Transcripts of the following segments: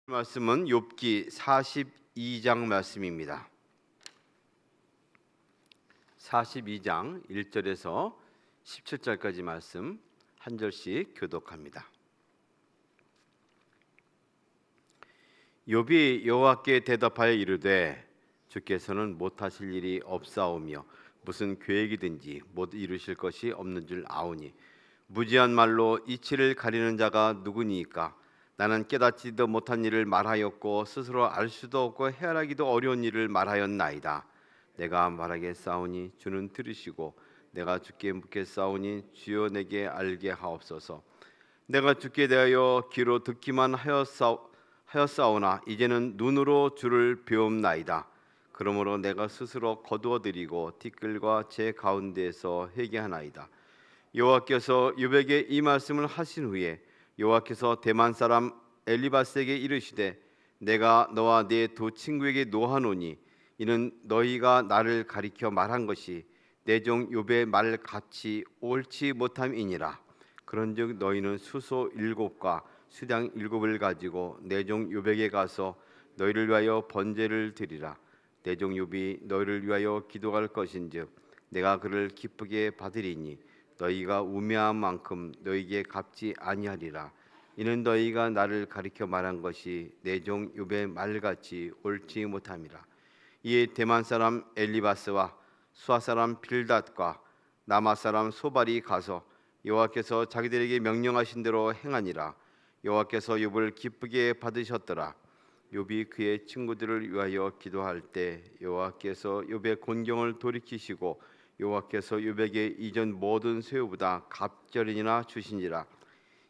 말씀은 욥기 42장 말씀입니다. 42장 1절에서 17절까지 말씀 한 절씩 교독합니다. 욥이 여호와께 대답하여 이르되 주께서는 못하실 일이 없사오며 무슨 계획이든지 못 이루실 것이 없는 줄 아오니 무지한 말로 이치를 가리는 자가 누구니이까? 나는 깨닫지도 못한 일을 말하였고 스스로 알 수도 없고 헤아리기도 어려운 일을 말하였나이다. 내가 말하겠사오니 주는 들으시고 내가 주께 묻겠사오니 주여 내게 알게 하옵소서. 내가 주께 대하여 귀로 듣기만 하였사오나 이제는 눈으로 주를 배움나이다. 그러므로 내가 스스로 거두어드리고 티끌과 제 가운데에서 회개하나이다. 여호와께서 욥에게 이 말씀을 하신 후에 여호와께서 대만 사람 엘리바스에게 이르시되 내가 너와 네 두 친구에게 노하노니 이는 너희가 나를 가리켜 말한 것이 내 종 욥의 말 같이 옳지 못함이니라. 그런즉 너희는 수소 7과 수량 7을 가지고 내 종 욥에게 가서 너희를 위하여 번제를 드리라. 내 종 욥이 너희를 위하여 기도할 것인즉 내가 그를 기쁘게 받으리니 너희가 우매한 만큼 너희에게 갚지 아니하리라. 이는 너희가 나를 가리켜 말한 것이 내 종 욥의 말같이 옳지 못함이라. 이에 대만 사람 엘리바스와 수아 사람 빌닷과 나마 사람 소발이 가서 여호와께서 자기들에게 명령하신 대로 행하니라. 여호와께서 욥을 기쁘게 받으셨더라. 욥이 그의 친구들을 위하여 기도할 때 여호와께서 욥의 곤경을 돌이키시고 여호와께서 욥에게 이전 모든 소유보다 갑절이나 주시니라.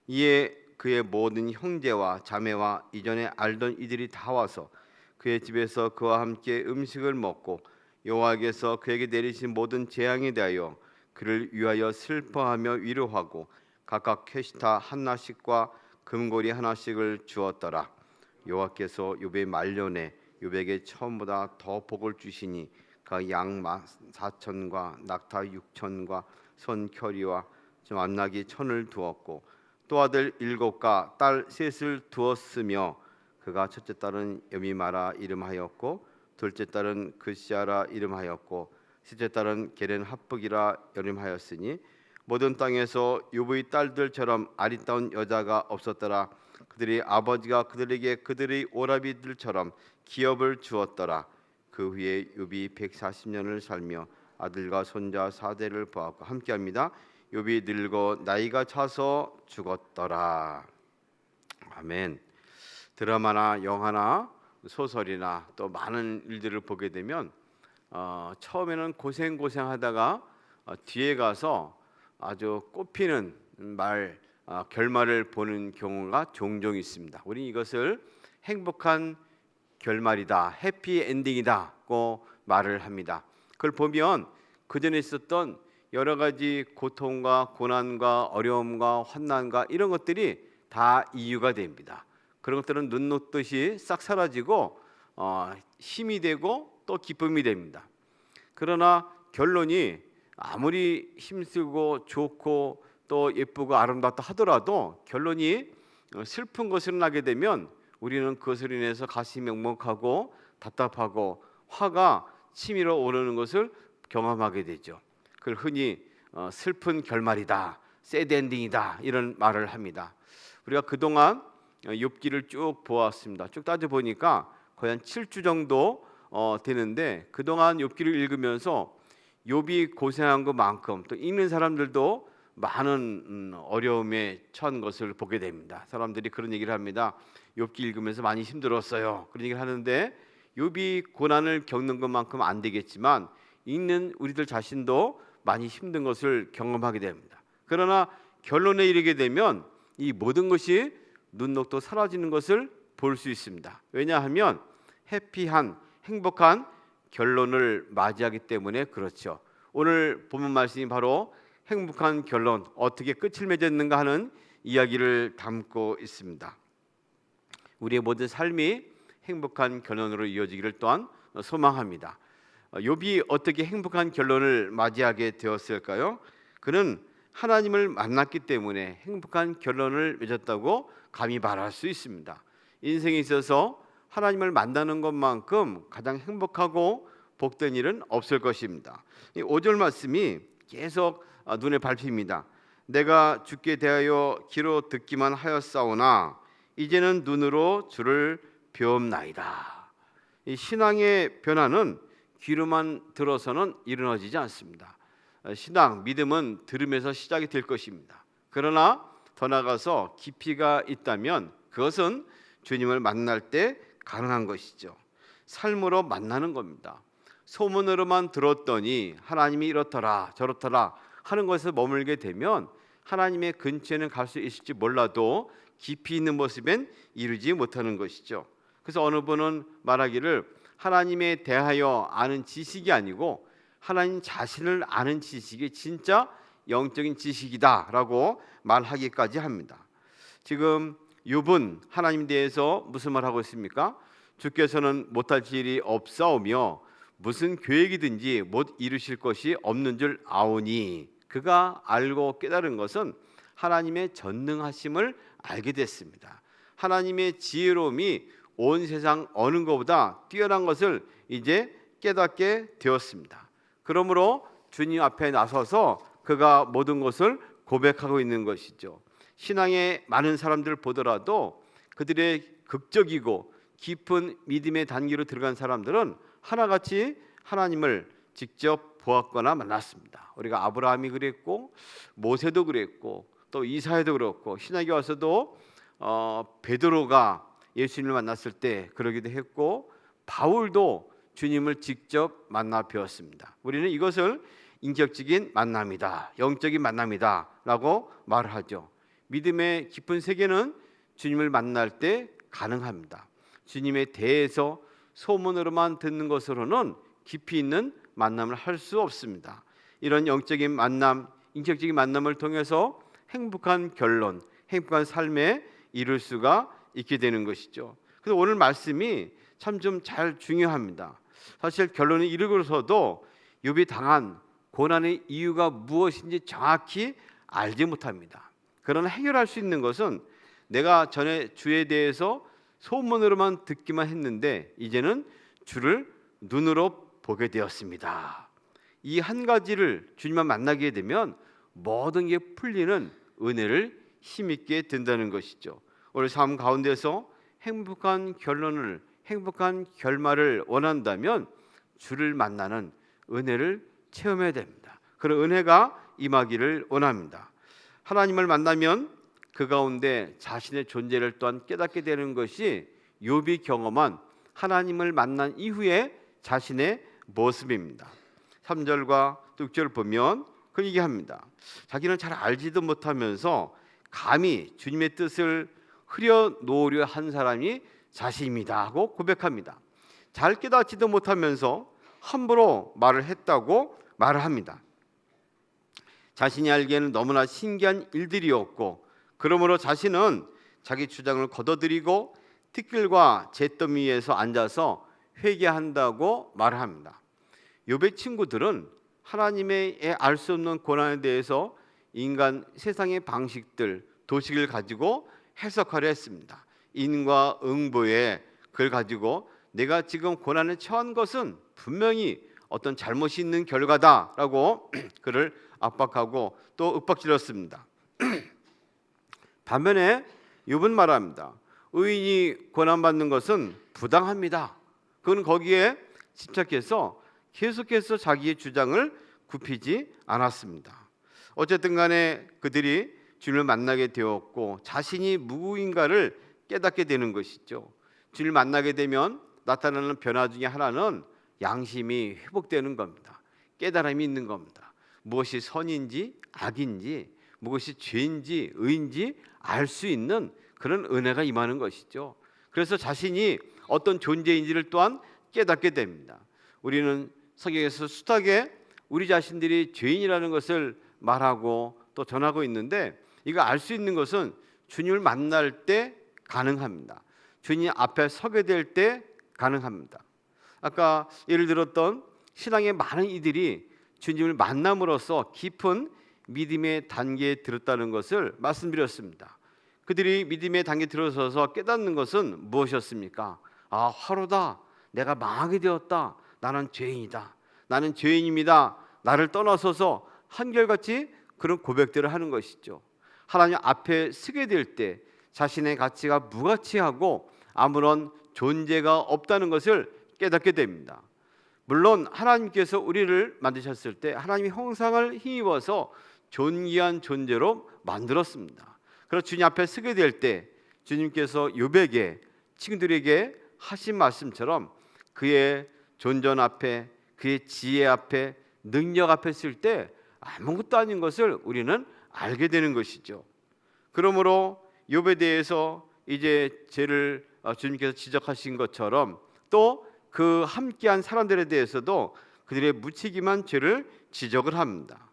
이에 그의 모든 형제와 자매와 이전에 알던 이들이 다 와서 그의 집에서 그와 함께 음식을 먹고 여호와께서 그에게 내리신 모든 재앙에 대하여 그를 위하여 슬퍼하며 위로하고 각각 캐시타 하나씩과 금고리 하나씩을 주었더라. 여호와께서 욥의 말년에 욥에게 처음보다 더 복을 주시니 그 양 4천과 낙타 6천과 선 켜리와 암나귀 1,000을 두었고 또 아들 7과 딸 3을 두었으며 그가 첫째 딸은 여미마라 이름하였고 둘째 딸은 그시아라 이름하였고 셋째 딸은 게렌 핫북이라 이름하였으니 모든 땅에서 욥의 딸들처럼 아리따운 여자가 없었더라. 그들이 아버지가 그들에게 그들의 오라비들처럼 기업을 주었더라. 그 후에 욥이 140년을 살며 아들과 손자 4대를 보았고 함께합니다. 욥이 늙어 나이가 차서 죽었더라. 아멘. 드라마나 영화나 소설이나 또 많은 일들을 보게 되면 처음에는 고생하다가 뒤에 가서 아주 꽃피는 결말을 보는 경우가 종종 있습니다. 우리 이것을 행복한 결말이다, 해피 엔딩이다고 말을 합니다. 그걸 보면 그 전에 있었던 여러 가지 고통과 고난과 어려움과 환난과 이런 것들이 다 이유가 됩니다. 그런 것들은 눈 녹듯이 싹 사라지고 힘이 되고 또 기쁨이 됩니다. 그러나 결론이 아무리 힘쓰고 좋고 또 예쁘고 아름답다 하더라도 결론이 슬픈 것으로 나게 되면 우리는 그것으로 인해서 가슴이 먹먹하고 답답하고 화가 치밀어 오르는 것을 경험하게 되죠. 그걸 흔히 슬픈 결말이다, 새드 엔딩이다 이런 말을 합니다. 우리가 그동안 욥기를 쭉 보았습니다. 쭉 따져보니까 거의 한 7주 정도 되는데 그동안 욥기를 읽으면서 욥이 고생한 것만큼 또 읽는 사람들도 많은 어려움에 처한 것을 보게 됩니다. 사람들이 그런 얘기를 합니다. 욥기 읽으면서 많이 힘들었어요. 그런 얘기를 하는데 욥이 고난을 겪는 것만큼 안 되겠지만 읽는 우리들 자신도 많이 힘든 것을 경험하게 됩니다. 그러나 결론에 이르게 되면 이 모든 것이 눈 녹도 사라지는 것을 볼 수 있습니다. 왜냐하면 해피한 행복한 결론을 맞이하기 때문에 그렇죠. 오늘 본문 말씀이 바로 행복한 결론, 어떻게 끝을 맺었는가 하는 이야기를 담고 있습니다. 우리의 모든 삶이 행복한 결론으로 이어지기를 또한 소망합니다. 욥이 어떻게 행복한 결론을 맞이하게 되었을까요? 그는 하나님을 만났기 때문에 행복한 결론을 맺었다고 감히 말할 수 있습니다. 인생에 있어서 하나님을 만나는 것만큼 가장 행복하고 복된 일은 없을 것입니다. 이 5절 말씀이 계속 눈에 밟힙니다. 내가 주께 대하여 귀로 듣기만 하였사오나 이제는 눈으로 주를 배움나이다. 이 신앙의 변화는 귀로만 들어서는 이루어지지 않습니다. 신앙, 믿음은 들음에서 시작이 될 것입니다. 그러나 더 나아가서 깊이가 있다면 그것은 주님을 만날 때 가능한 것이죠. 삶으로 만나는 겁니다. 소문으로만 들었더니 하나님이 이렇더라 저렇더라 하는 것에 머물게 되면 하나님의 근처에는 갈 수 있을지 몰라도 깊이 있는 모습엔 이루지 못하는 것이죠. 그래서 어느 분은 말하기를 하나님에 대하여 아는 지식이 아니고 하나님 자신을 아는 지식이 진짜 영적인 지식이다라고 말하기까지 합니다. 지금 욥은 하나님에 대해서 무슨 말하고 있습니까? 주께서는 못할 일이 없사오며 무슨 계획이든지 못 이루실 것이 없는 줄 아오니, 그가 알고 깨달은 것은 하나님의 전능하심을 알게 됐습니다. 하나님의 지혜로움이 온 세상 어느 것보다 뛰어난 것을 이제 깨닫게 되었습니다. 그러므로 주님 앞에 나서서 그가 모든 것을 고백하고 있는 것이죠. 신앙의 많은 사람들을 보더라도 그들의 극적이고 깊은 믿음의 단계로 들어간 사람들은 하나같이 하나님을 직접 보았거나 만났습니다. 우리가 아브라함이 그랬고 모세도 그랬고 또 이사야도 그렇고 신약에 와서도 베드로가 예수님을 만났을 때 그러기도 했고 바울도 주님을 직접 만나 배웠습니다. 우리는 이것을 인격적인 만남이다, 영적인 만남이다 라고 말을 하죠. 믿음의 깊은 세계는 주님을 만날 때 가능합니다. 주님에 대해서 소문으로만 듣는 것으로는 깊이 있는 만남을 할 수 없습니다. 이런 영적인 만남, 인격적인 만남을 통해서 행복한 결론, 행복한 삶에 이룰 수가 있게 되는 것이죠. 그래서 오늘 말씀이 참 좀 잘 중요합니다. 사실 결론을 이루고서도 욥이 당한 고난의 이유가 무엇인지 정확히 알지 못합니다. 그러나 해결할 수 있는 것은 내가 전에 주에 대해서 소문으로만 듣기만 했는데 이제는 주를 눈으로 보게 되었습니다. 이 한 가지를 주님만 만나게 되면 모든 게 풀리는 은혜를 힘있게 된다는 것이죠. 오늘 삶 가운데서 행복한 결론을, 행복한 결말을 원한다면 주를 만나는 은혜를 체험해야 됩니다. 그런 은혜가 임하기를 원합니다. 하나님을 만나면 그 가운데 자신의 존재를 또한 깨닫게 되는 것이 욥이 경험한 하나님을 만난 이후의 자신의 모습입니다. 3절과 6절을 보면 그 얘기합니다. 자기는 잘 알지도 못하면서 감히 주님의 뜻을 흐려놓으려 한 사람이 자신입니다 하고 고백합니다. 잘 깨닫지도 못하면서 함부로 말을 했다고 말을 합니다. 자신이 알기에는 너무나 신기한 일들이었고 그러므로 자신은 자기 주장을 거둬들이고 티끌과 잿더미 위에서 앉아서 회개한다고 말을 합니다. 욥의 친구들은 하나님의 알 수 없는 고난에 대해서 인간 세상의 방식들, 도식을 가지고 해석하려 했습니다. 인과 응보에 그걸 가지고 내가 지금 고난에 처한 것은 분명히 어떤 잘못이 있는 결과다라고 그를 압박하고 또 윽박질렀습니다. 반면에 욥은 말합니다. 의인이 고난받는 것은 부당합니다. 그는 거기에 집착해서 계속해서 자기의 주장을 굽히지 않았습니다. 어쨌든 간에 그들이 주님을 만나게 되었고 자신이 누구인가를 깨닫게 되는 것이죠. 주님을 만나게 되면 나타나는 변화 중에 하나는 양심이 회복되는 겁니다. 깨달음이 있는 겁니다. 무엇이 선인지 악인지, 무엇이 죄인지 의인지 알 수 있는 그런 은혜가 임하는 것이죠. 그래서 자신이 어떤 존재인지를 또한 깨닫게 됩니다. 우리는 성경에서 숱하게 우리 자신들이 죄인이라는 것을 말하고 또 전하고 있는데 이거 알 수 있는 것은 주님을 만날 때 가능합니다. 주님 앞에 서게 될 때 가능합니다. 아까 예를 들었던 신앙의 많은 이들이 주님을 만남으로써 깊은 믿음의 단계에 들었다는 것을 말씀드렸습니다. 그들이 믿음의 단계에 들어서서 깨닫는 것은 무엇이었습니까? 아, 화로다. 내가 망하게 되었다. 나는 죄인이다. 나는 죄인입니다. 나를 떠나서서 한결같이 그런 고백들을 하는 것이죠. 하나님 앞에 서게 될 때 자신의 가치가 무가치하고 아무런 존재가 없다는 것을 깨닫게 됩니다. 물론 하나님께서 우리를 만드셨을 때 하나님의 형상을 힘입어서 존귀한 존재로 만들었습니다. 그래서 주님 앞에 서게 될 때 주님께서 욥에게 친구들에게 하신 말씀처럼 그의 존전 앞에, 그의 지혜 앞에, 능력 앞에 쓸 때 아무것도 아닌 것을 우리는 알게 되는 것이죠. 그러므로 욥에 대해서 이제 죄를 주님께서 지적하신 것처럼 또 그 함께한 사람들에 대해서도 그들의 무책임한 죄를 지적을 합니다.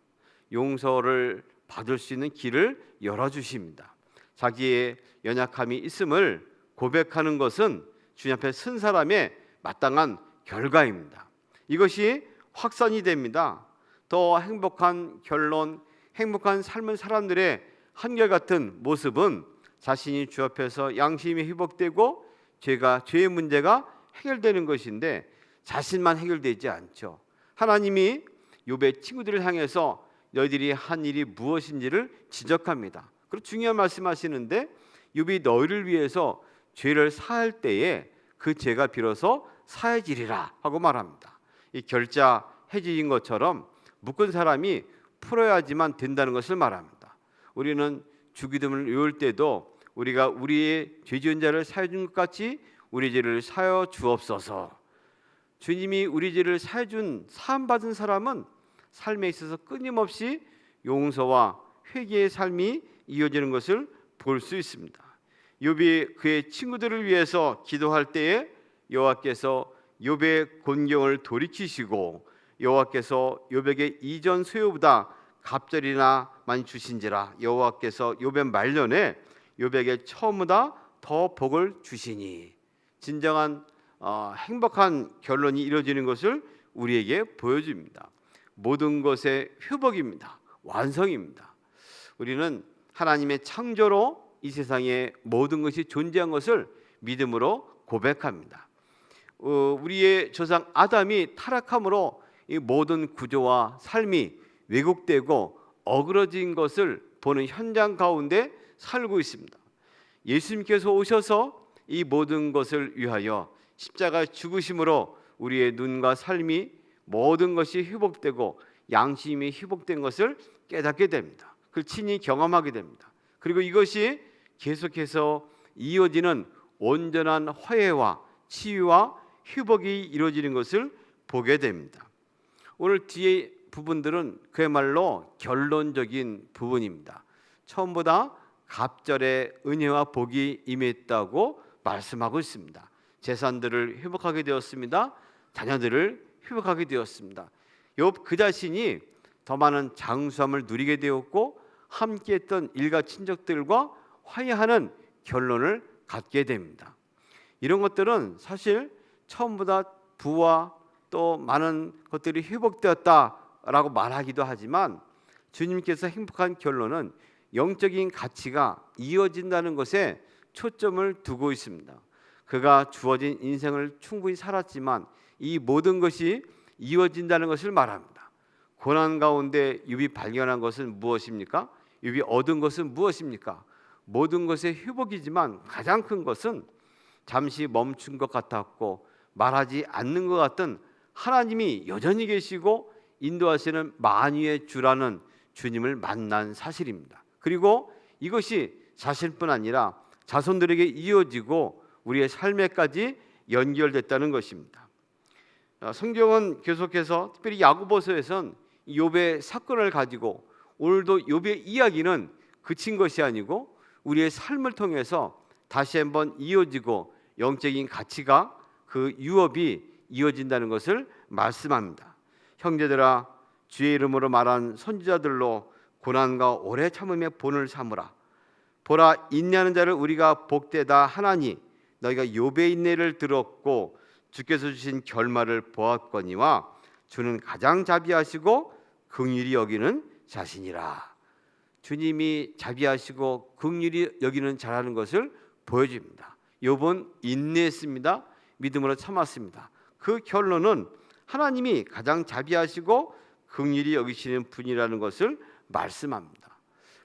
용서를 받을 수 있는 길을 열어주십니다. 자기의 연약함이 있음을 고백하는 것은 주님 앞에 선 사람의 마땅한 결과입니다. 이것이 확산이 됩니다. 더 행복한 결론, 행복한 삶을 사람들의 한결같은 모습은 자신이 주 앞에서 양심이 회복되고 죄의 문제가 해결되는 것인데 자신만 해결되지 않죠. 하나님이 욥의 친구들을 향해서 너희들이 한 일이 무엇인지를 지적합니다. 그리고 중요한 말씀하시는데 욥이 너희를 위해서 죄를 사할 때에 그 죄가 비로소 사해지리라 하고 말합니다. 이 결자 해지인 것처럼 묶은 사람이 풀어야지만 된다는 것을 말합니다. 우리는 주기도문을 외울 때도 우리가 우리의 죄 지은 자를 사해 준 것 같이 우리 죄를 사여 주옵소서. 주님이 우리 죄를 사해 준 사함 받은 사람은 삶에 있어서 끊임없이 용서와 회개의 삶이 이어지는 것을 볼 수 있습니다. 욥이 그의 친구들을 위해서 기도할 때에 여호와께서 욥의 곤경을 돌이키시고 여호와께서 욥에게 이전 수요보다 갑절이나 많이 주신지라 여호와께서 욥의 말년에 욥에게 처음보다 더 복을 주시니 진정한 행복한 결론이 이루어지는 것을 우리에게 보여줍니다. 모든 것의 회복입니다. 완성입니다. 우리는 하나님의 창조로 이 세상에 모든 것이 존재한 것을 믿음으로 고백합니다. 우리의 조상 아담이 타락함으로 이 모든 구조와 삶이 왜곡되고 어그러진 것을 보는 현장 가운데 살고 있습니다. 예수님께서 오셔서 이 모든 것을 위하여 십자가 죽으심으로 우리의 눈과 삶이 모든 것이 회복되고 양심이 회복된 것을 깨닫게 됩니다. 그걸 친히 경험하게 됩니다. 그리고 이것이 계속해서 이어지는 온전한 화해와 치유와 회복이 이루어지는 것을 보게 됩니다. 오늘 뒤에 부분들은 그야말로 결론적인 부분입니다. 처음보다 갑절의 은혜와 복이 임했다고 말씀하고 있습니다. 재산들을 회복하게 되었습니다. 자녀들을 회복하게 되었습니다. 욥 그 자신이 더 많은 장수함을 누리게 되었고 함께했던 일가 친척들과 화해하는 결론을 갖게 됩니다. 이런 것들은 사실 처음보다 부와 또 많은 것들이 회복되었다라고 말하기도 하지만 주님께서 행복한 결론은 영적인 가치가 이어진다는 것에 초점을 두고 있습니다. 그가 주어진 인생을 충분히 살았지만 이 모든 것이 이어진다는 것을 말합니다. 고난 가운데 욥이 발견한 것은 무엇입니까? 욥이 얻은 것은 무엇입니까? 모든 것의 회복이지만 가장 큰 것은 잠시 멈춘 것 같았고 말하지 않는 것 같던 하나님이 여전히 계시고 인도하시는 만유의 주라는 주님을 만난 사실입니다. 그리고 이것이 자신뿐 아니라 자손들에게 이어지고 우리의 삶에까지 연결됐다는 것입니다. 성경은 계속해서 특별히 야고보서에선 욥의 사건을 가지고 오늘도 욥의 이야기는 그친 것이 아니고 우리의 삶을 통해서 다시 한번 이어지고 영적인 가치가 그 유업이 이어진다는 것을 말씀합니다. 형제들아 주의 이름으로 말한 선지자들로 고난과 오래 참음의 본을 삼으라. 보라 인내하는 자를 우리가 복되다 하나니 너희가 욥의 인내를 들었고 주께서 주신 결말을 보았거니와 주는 가장 자비하시고 긍휼히 여기는 자신이라. 주님이 자비하시고 긍휼히 여기는 자라는 것을 보여줍니다. 욥은 인내했습니다. 믿음으로 참았습니다. 그 결론은 하나님이 가장 자비하시고 긍휼히 여기시는 분이라는 것을 말씀합니다.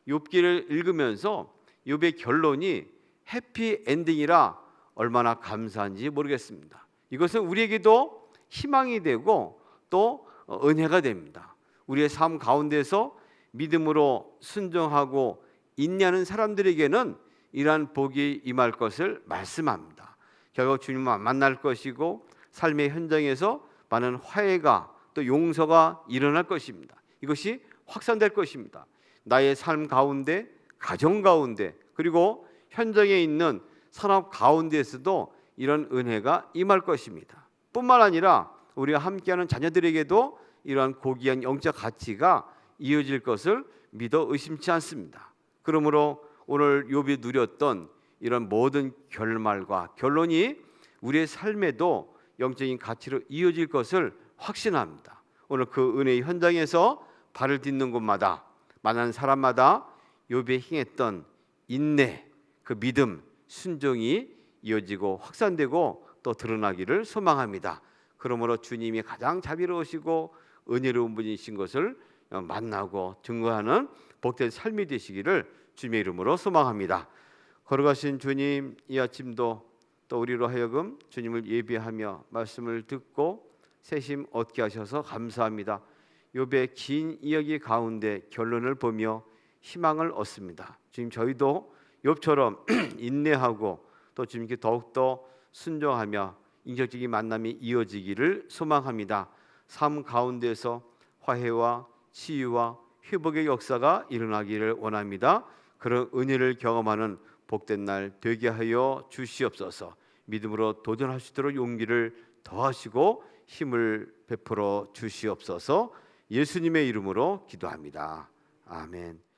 욥기를 읽으면서 욥의 결론이 해피 엔딩이라 얼마나 감사한지 모르겠습니다. 이것은 우리에게도 희망이 되고 또 은혜가 됩니다. 우리의 삶 가운데서 믿음으로 순종하고 인내하는 사람들에게는 이러한 복이 임할 것을 말씀합니다. 결국 주님과 만날 것이고 삶의 현장에서 많은 화해가 또 용서가 일어날 것입니다. 이것이 확산될 것입니다. 나의 삶 가운데, 가정 가운데, 그리고 현장에 있는 산업 가운데에서도 이런 은혜가 임할 것입니다. 뿐만 아니라 우리가 함께하는 자녀들에게도 이러한 고귀한 영적 가치가 이어질 것을 믿어 의심치 않습니다. 그러므로 오늘 욥이 누렸던 이런 모든 결말과 결론이 우리의 삶에도 영적인 가치로 이어질 것을 확신합니다. 오늘 그 은혜의 현장에서 발을 딛는 곳마다 만난 사람마다 욥이 행했던 인내, 그 믿음, 순종이 이어지고 확산되고 또 드러나기를 소망합니다. 그러므로 주님이 가장 자비로우시고 은혜로운 분이신 것을 만나고 증거하는 복된 삶이 되시기를 주님의 이름으로 소망합니다. 걸어가신 주님, 이 아침도 또 우리로 하여금 주님을 예배하며 말씀을 듣고 새심 얻게 하셔서 감사합니다. 욥의 긴 이야기 가운데 결론을 보며 희망을 얻습니다. 주님, 저희도 욥처럼 인내하고 또 주님께 더욱더 순종하며 인격적인 만남이 이어지기를 소망합니다. 삶 가운데서 화해와 치유와 회복의 역사가 일어나기를 원합니다. 그런 은혜를 경험하는 복된 날 되게 하여 주시옵소서. 믿음으로 도전할 수 있도록 용기를 더하시고 힘을 베풀어 주시옵소서. 예수님의 이름으로 기도합니다. 아멘.